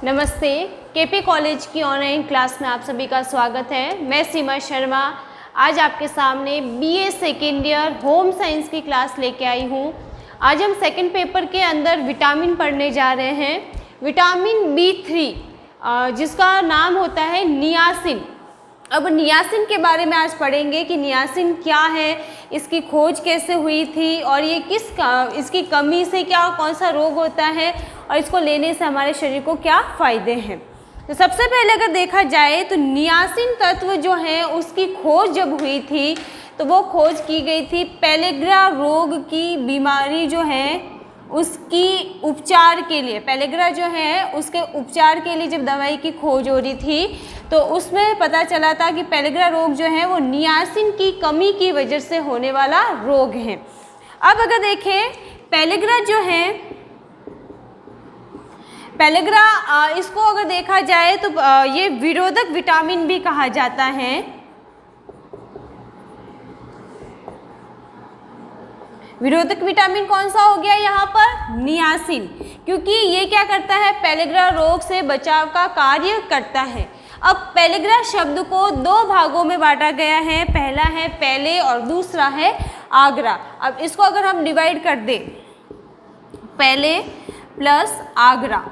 नमस्ते। KP college की online class में आप सभी का स्वागत है। मैं सीमा शर्मा आज आपके सामने BA second year home science की क्लास लेके आई हूँ। आज हम सेकंड पेपर के अंदर विटामिन पढ़ने जा रहे हैं। विटामिन B3 जिसका नाम होता है नियासिन। अब नियासिन के बारे में आज पढ़ेंगे कि नियासिन क्या है, इसकी खोज कैसे हुई थी और ये इसकी कमी से क्या कौन सा रोग होता है और इसको लेने से हमारे शरीर को क्या फ़ायदे हैं। तो सबसे पहले अगर देखा जाए तो नियासिन तत्व जो है उसकी खोज जब हुई थी तो वो खोज की गई थी पेलेग्रा रोग की बीमारी जो है उसकी उपचार के लिए। पेलेग्रा जो है उसके उपचार के लिए जब दवाई की खोज हो रही थी तो उसमें पता चला था कि पेलेग्रा रोग जो है वो नियासिन की कमी की वजह से होने वाला रोग है। अब अगर देखें पेलेग्रा जो है, पेलेग्रा इसको अगर देखा जाए तो ये विरोधक विटामिन भी कहा जाता है। विरोधक विटामिन कौन सा हो गया यहाँ पर? नियासिन, क्योंकि ये क्या करता है, पेलेग्रा रोग से बचाव का कार्य करता है। अब पेलेग्रा शब्द को दो भागों में बांटा गया है, पहला है पेले और दूसरा है आग्रा। अब इसको अगर हम डिवाइड कर दें, पेले प्लस आग्रा,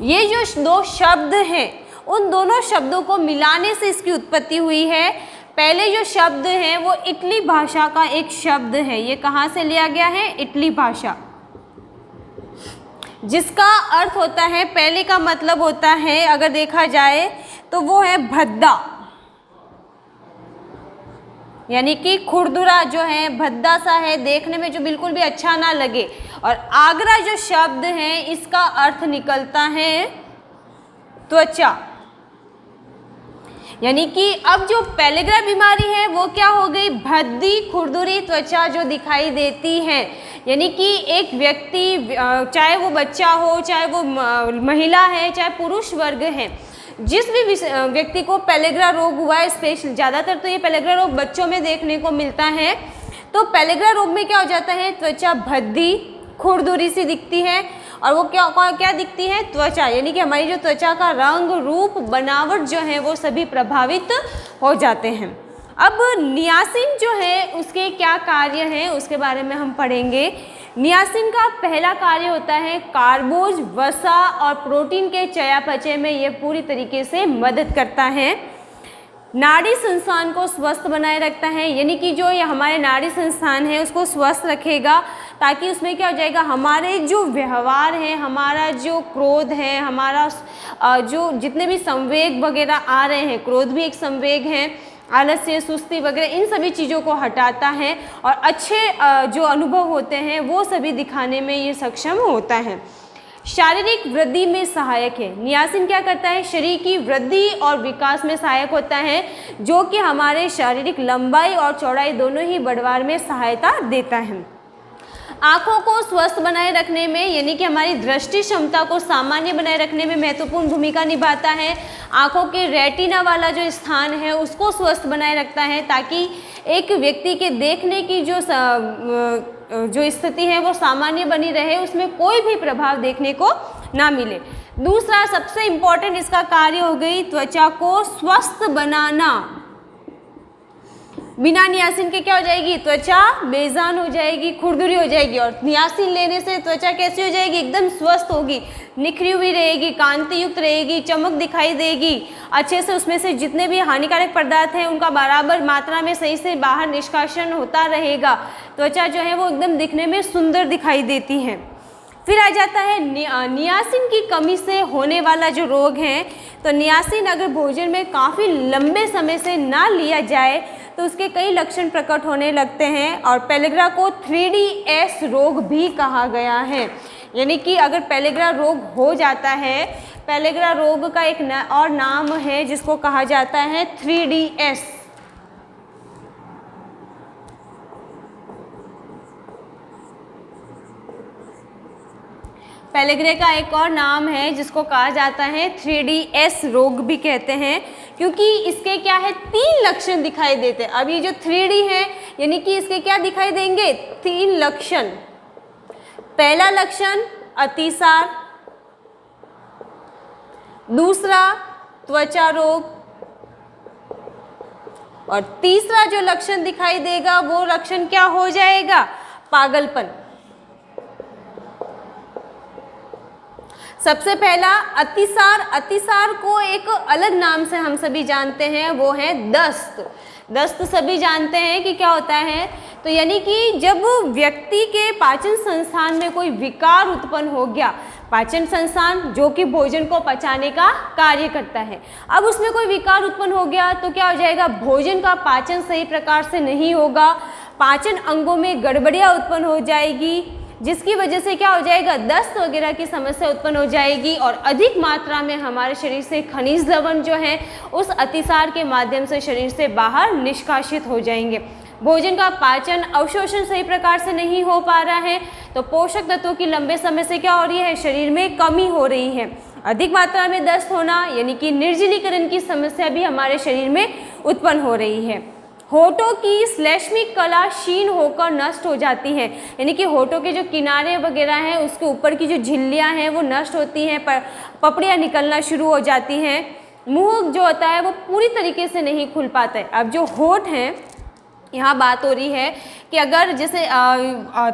ये जो दो शब्द हैं उन दोनों शब्दों को मिलाने से इसकी उत्पत्ति हुई है। पहले जो शब्द है वो इटली भाषा का एक शब्द है। ये कहाँ से लिया गया है? इटली भाषा, जिसका अर्थ होता है, पहले का मतलब होता है अगर देखा जाए तो वो है भद्दा, यानी कि खुरदुरा जो है, भद्दा सा है, देखने में जो बिल्कुल भी अच्छा ना लगे। और आगरा जो शब्द है इसका अर्थ निकलता है त्वचा, यानी कि अब जो पेलेग्रा बीमारी है वो क्या हो गई? भद्दी खुरदुरी त्वचा जो दिखाई देती है। यानी कि एक व्यक्ति, चाहे वो बच्चा हो, चाहे वो महिला है, चाहे पुरुष वर्ग है, जिस भी व्यक्ति को पेलेग्रा रोग हुआ है, स्पेशल ज़्यादातर तो ये पेलेग्रा रोग बच्चों में देखने को मिलता है। तो पेलेग्रा रोग में क्या हो जाता है? त्वचा भद्दी खुरदुरी सी दिखती है और वो क्या दिखती है? त्वचा, यानी कि हमारी जो त्वचा का रंग रूप बनावट जो है वो सभी प्रभावित हो जाते हैं। अब नियासिन जो है उसके क्या कार्य हैं उसके बारे में हम पढ़ेंगे। नियासिन का पहला कार्य होता है कार्बोज, वसा और प्रोटीन के चयापचय में ये पूरी तरीके से मदद करता है। नाड़ी संस्थान को स्वस्थ बनाए रखता है, यानी कि जो ये हमारे नाड़ी संस्थान है उसको स्वस्थ रखेगा, ताकि उसमें क्या हो जाएगा, हमारे जो व्यवहार है, हमारा जो क्रोध है, हमारा जो जितने भी संवेग वगैरह आ रहे हैं, क्रोध भी एक संवेग है, आलस्य, सुस्ती वगैरह, इन सभी चीज़ों को हटाता है और अच्छे जो अनुभव होते हैं वो सभी दिखाने में ये सक्षम होता है। शारीरिक वृद्धि में सहायक है। नियासिन क्या करता है? शरीर की वृद्धि और विकास में सहायक होता है, जो कि हमारे शारीरिक लंबाई और चौड़ाई दोनों ही बढ़वार में सहायता देता है। आँखों को स्वस्थ बनाए रखने में, यानी कि हमारी दृष्टि क्षमता को सामान्य बनाए रखने में महत्वपूर्ण भूमिका निभाता है। आँखों के रेटिना वाला जो स्थान है उसको स्वस्थ बनाए रखता है, ताकि एक व्यक्ति के देखने की जो स्थिति है वो सामान्य बनी रहे, उसमें कोई भी प्रभाव देखने को ना मिले। दूसरा सबसे इम्पोर्टेंट इसका कार्य हो गई त्वचा को स्वस्थ बनाना। बिना नियासिन के क्या हो जाएगी? त्वचा बेजान हो जाएगी, खुरदुरी हो जाएगी। और नियासिन लेने से त्वचा कैसी हो जाएगी? एकदम स्वस्थ होगी, निखरी हुई रहेगी, कांति युक्त रहेगी, चमक दिखाई देगी, अच्छे से उसमें से जितने भी हानिकारक पदार्थ हैं उनका बराबर मात्रा में सही से बाहर निष्कासन होता रहेगा। त्वचा जो है वो एकदम दिखने में सुंदर दिखाई देती है। फिर आ जाता है नियासिन की कमी से होने वाला जो रोग है। तो नियासिन अगर भोजन में काफ़ी लंबे समय से ना लिया जाए तो उसके कई लक्षण प्रकट होने लगते हैं, और पेलेग्रा को 3DS रोग भी कहा गया है। यानी कि अगर पेलेग्रा रोग हो जाता है, पेलेग्रा रोग का एक और नाम है जिसको कहा जाता है 3DS। पेलेग्रे का एक और नाम है जिसको कहा जाता है 3DS रोग भी कहते हैं, क्योंकि इसके क्या है, 3 लक्षण दिखाई देते हैं। अब ये जो 3D है यानी कि इसके क्या दिखाई देंगे? 3 लक्षण। पहला लक्षण अतिसार, दूसरा त्वचा रोग, और तीसरा जो लक्षण दिखाई देगा वो लक्षण क्या हो जाएगा, पागलपन। सबसे पहला अतिसार। अतिसार को एक अलग नाम से हम सभी जानते हैं, वो है दस्त। दस्त सभी जानते हैं कि क्या होता है, तो यानी कि जब व्यक्ति के पाचन संस्थान में कोई विकार उत्पन्न हो गया, पाचन संस्थान जो कि भोजन को पचाने का कार्य करता है, अब उसमें कोई विकार उत्पन्न हो गया तो क्या हो जाएगा, भोजन का पाचन सही प्रकार से नहीं होगा, पाचन अंगों में गड़बड़ियाँ उत्पन्न हो जाएगी, जिसकी वजह से क्या हो जाएगा, दस्त वगैरह की समस्या उत्पन्न हो जाएगी, और अधिक मात्रा में हमारे शरीर से खनिज लवण जो है उस अतिसार के माध्यम से शरीर से बाहर निष्कासित हो जाएंगे। भोजन का पाचन अवशोषण सही प्रकार से नहीं हो पा रहा है, तो पोषक तत्वों की लंबे समय से क्या हो रही है, शरीर में कमी हो रही है। अधिक मात्रा में दस्त होना यानी कि निर्जलीकरण की समस्या भी हमारे शरीर में उत्पन्न हो रही है। होठों की श्लैष्मिक कला क्षीण होकर नष्ट हो जाती है, यानी कि होठों के जो किनारे वगैरह हैं उसके ऊपर की जो झिल्लियां हैं वो नष्ट होती हैं, पपड़ियाँ निकलना शुरू हो जाती हैं। मुंह जो होता है वो पूरी तरीके से नहीं खुल पाता है। अब जो होठ हैं, यहाँ बात हो रही है कि अगर जैसे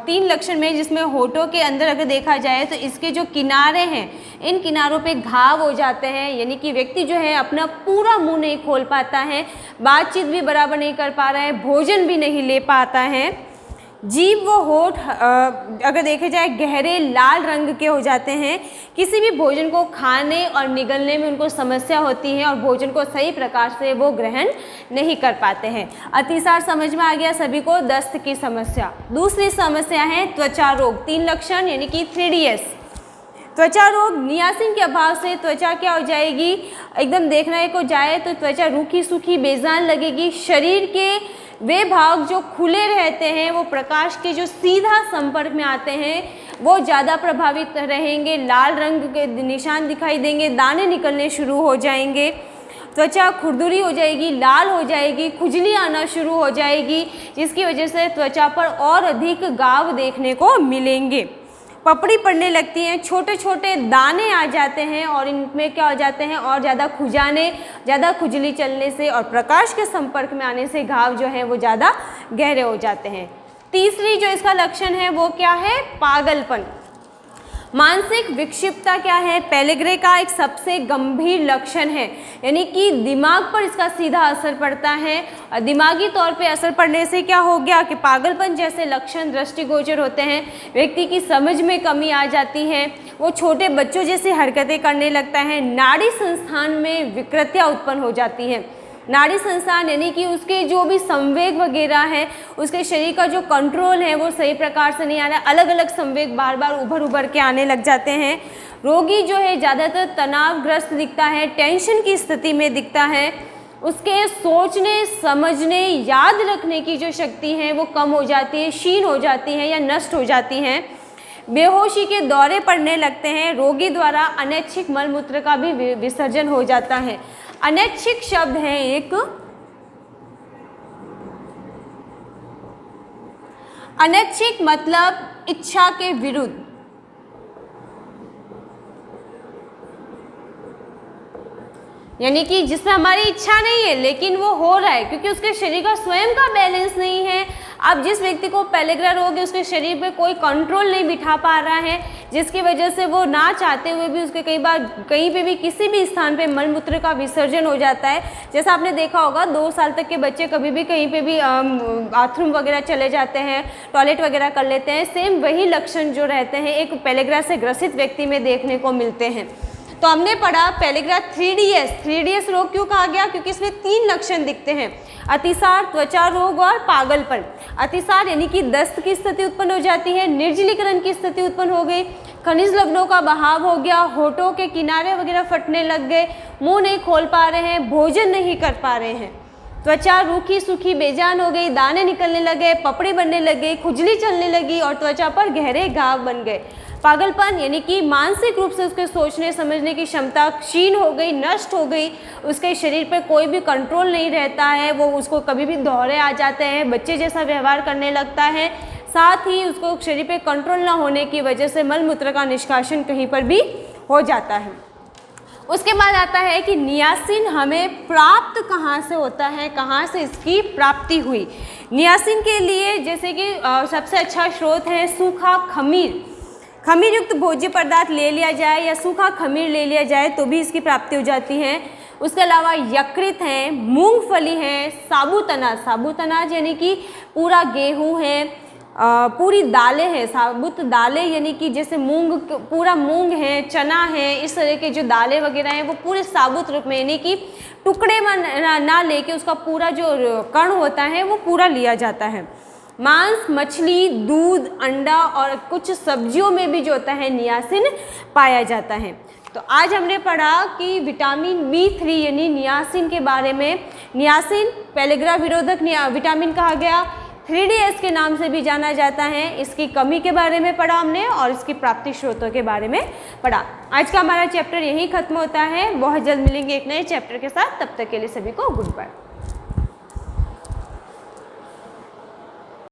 3 लक्षण में जिसमें होठों के अंदर अगर देखा जाए तो इसके जो किनारे हैं, इन किनारों पे घाव हो जाते हैं, यानी कि व्यक्ति जो है अपना पूरा मुंह नहीं खोल पाता है, बातचीत भी बराबर नहीं कर पा रहा है, भोजन भी नहीं ले पाता है। जीभ व होठ अगर देखे जाए गहरे लाल रंग के हो जाते हैं, किसी भी भोजन को खाने और निगलने में उनको समस्या होती है और भोजन को सही प्रकार से वो ग्रहण नहीं कर पाते हैं। अतिसार समझ में आ गया सभी को, दस्त की समस्या। दूसरी समस्या है त्वचा रोग, 3 लक्षण यानी कि 3DS। त्वचा रोग, नियासिन के अभाव से त्वचा क्या हो जाएगी, एकदम देखने को जाए तो त्वचा रूखी सूखी बेजान लगेगी। शरीर के वे भाग जो खुले रहते हैं वो प्रकाश के जो सीधा संपर्क में आते हैं वो ज़्यादा प्रभावित रहेंगे, लाल रंग के निशान दिखाई देंगे, दाने निकलने शुरू हो जाएंगे, त्वचा खुरदुरी हो जाएगी, लाल हो जाएगी, खुजली आना शुरू हो जाएगी, जिसकी वजह से त्वचा पर और अधिक घाव देखने को मिलेंगे। पपड़ी पड़ने लगती हैं, छोटे छोटे दाने आ जाते हैं और इनमें क्या हो जाते हैं, और ज़्यादा खुजाने, ज़्यादा खुजली चलने से और प्रकाश के संपर्क में आने से घाव जो है वो ज़्यादा गहरे हो जाते हैं। तीसरी जो इसका लक्षण है वो क्या है, पागलपन। मानसिक विक्षिप्तता क्या है, पेलेग्रे का एक सबसे गंभीर लक्षण है, यानी कि दिमाग पर इसका सीधा असर पड़ता है, और दिमागी तौर पे असर पड़ने से क्या हो गया कि पागलपन जैसे लक्षण दृष्टिगोचर होते हैं, व्यक्ति की समझ में कमी आ जाती है, वो छोटे बच्चों जैसी हरकतें करने लगता है, नाड़ी संस्थान में विकृतियाँ उत्पन्न हो जाती हैं। नाड़ी संस्थान यानी कि उसके जो भी संवेग वगैरह है, उसके शरीर का जो कंट्रोल है वो सही प्रकार से नहीं आ रहा है, अलग अलग संवेग बार बार उभर के आने लग जाते हैं। रोगी जो है ज़्यादातर तनावग्रस्त दिखता है, टेंशन की स्थिति में दिखता है, उसके सोचने समझने याद रखने की जो शक्ति है वो कम हो जाती है, क्षीण हो जाती है या नष्ट हो जाती हैं। बेहोशी के दौरे पड़ने लगते हैं। रोगी द्वारा अनैच्छिक मलमूत्र का भी विसर्जन हो जाता है। अनैच्छिक शब्द है एक, अनैच्छिक मतलब इच्छा के विरुद्ध, यानी कि जिसमें हमारी इच्छा नहीं है लेकिन वो हो रहा है क्योंकि उसके शरीर का स्वयं का बैलेंस नहीं है। अब जिस व्यक्ति को पेलेग्रा रोग है उसके शरीर पे कोई कंट्रोल नहीं बिठा पा रहा है, जिसकी वजह से वो ना चाहते हुए भी उसके कई बार कहीं पे भी किसी भी स्थान पे मलमूत्र का विसर्जन हो जाता है। जैसा आपने देखा होगा 2 साल तक के बच्चे कभी भी कहीं पे भी बाथरूम वगैरह चले जाते हैं, टॉयलेट वगैरह कर लेते हैं, सेम वही लक्षण जो रहते हैं एक पेलेग्रा से ग्रसित व्यक्ति में देखने को मिलते हैं। तो हमने पढ़ा पेलेग्रा 3DS। 3DS रोग क्यों कहा गया, क्योंकि इसमें 3 लक्षण दिखते हैं, अतिसार, त्वचा रोग और पागलपन। अतिसार यानी कि दस्त की स्थिति उत्पन्न हो जाती है, निर्जलीकरण की स्थिति उत्पन्न हो गई, खनिज लवणों का बहाव हो गया, होठों के किनारे वगैरह फटने लग गए, मुंह नहीं खोल पा रहे हैं, भोजन नहीं कर पा रहे हैं, त्वचा रूखी सूखी बेजान हो गई, दाने निकलने लगे, पपड़ी बनने लगी, खुजली चलने लगी और त्वचा पर गहरे घाव बन गए। पागलपन यानी कि मानसिक रूप से उसके सोचने समझने की क्षमता क्षीण हो गई, नष्ट हो गई, उसके शरीर पर कोई भी कंट्रोल नहीं रहता है, वो उसको कभी भी दौरे आ जाते हैं, बच्चे जैसा व्यवहार करने लगता है, साथ ही उसको शरीर पे कंट्रोल ना होने की वजह से मलमूत्र का निष्कासन कहीं पर भी हो जाता है। उसके बाद आता है कि नियासिन हमें प्राप्त कहाँ से होता है, कहाँ से इसकी प्राप्ति हुई। नियासिन के लिए जैसे कि सबसे अच्छा स्रोत है सूखा खमीर, खमीर युक्त भोज्य पदार्थ ले लिया जाए या सूखा खमीर ले लिया जाए तो भी इसकी प्राप्ति हो जाती है। उसके अलावा यकृत है, मूंगफली है, साबुत अनाज, साबुत अनाज यानी कि पूरा गेहूँ है, पूरी दालें हैं, साबुत दालें यानी कि जैसे मूंग, पूरा मूंग है, चना है, इस तरह के जो दालें वगैरह हैं वो पूरे साबुत रूप में यानी कि टुकड़े में ना लेके उसका पूरा जो कण होता है वो पूरा लिया जाता है। मांस, मछली, दूध, अंडा और कुछ सब्जियों में भी जो होता है नियासिन पाया जाता है। तो आज हमने पढ़ा कि विटामिन B3 यानी नियासिन के बारे में। नियासिन पेलेग्रा विरोधक विटामिन कहा गया, 3DS के नाम से भी जाना जाता है। इसकी कमी के बारे में पढ़ा हमने और इसकी प्राप्ति स्रोतों के बारे में पढ़ा। आज का हमारा चैप्टर यहीं खत्म होता है। बहुत जल्द मिलेंगे एक नए चैप्टर के साथ, तब तक के लिए सभी को गुड बाय।